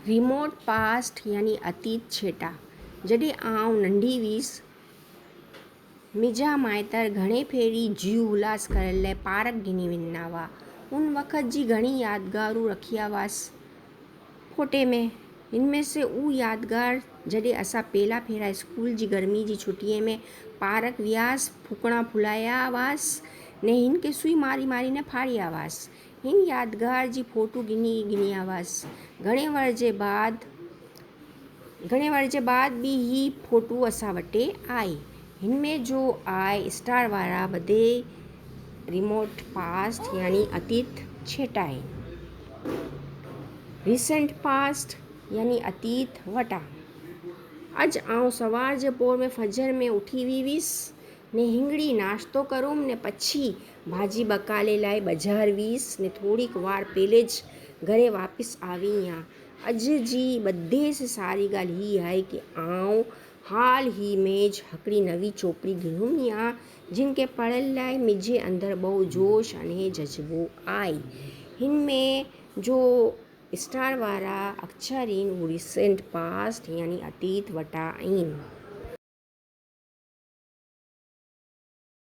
Remote past यानी अतीत छेटा। जॾहिं आउं नंढी हुअसि, मुंहिंजा माइट घणे भेरी जीउ उल्हास करण लाइ पार्क गिनी वेंदा हुआ। उन वक़्त जी घणी यादगारूं रखिया हुआसीं फोटे में। हिनमें से उहो यादगार जॾहिं असां पहिला भेरा स्कूल जी गर्मी जी छुटीअ में पार्क वियासीं, फूकणा फुलाया हुआसीं ने हिन खे सुई मारी मारी ने फाड़िया हुआसीं। हिन यादगार जी फ़ोटू गिनी हुआसीं। घणे वर जे बाद बि ही फ़ोटू असां वटि आहे। हिन में जो आहे स्टार वारा बधे रिमोट पास्ट यानी अतीत छेटा आहे। रिसेंट पास्ट यानी अतीत वटा। अॼु आउं सवार जे पोर में फजर में उठी हुअसि ने हिंगड़ी नाश्तो करूं ने पछी भाॼी बकाले लाइ बाज़ारि वियसि ने थोड़ी वार पहले ज घरे वापसि आई आहियां। अॼु जी ॿधे से सारी ॻाल्हि हीअ आहे कि आउं हाल ही में हिकिड़ी नवी चोपड़ी घिनुमि आहे जिन खे पढ़ण लाइ मुंहिंजे अंदरि बहु जोश अने जज़्बो आहे। हिन में जो स्टार वारा अक्षर आहिनि उहे रिसेंट पास्ट यानी अतीत वटा आहिनि।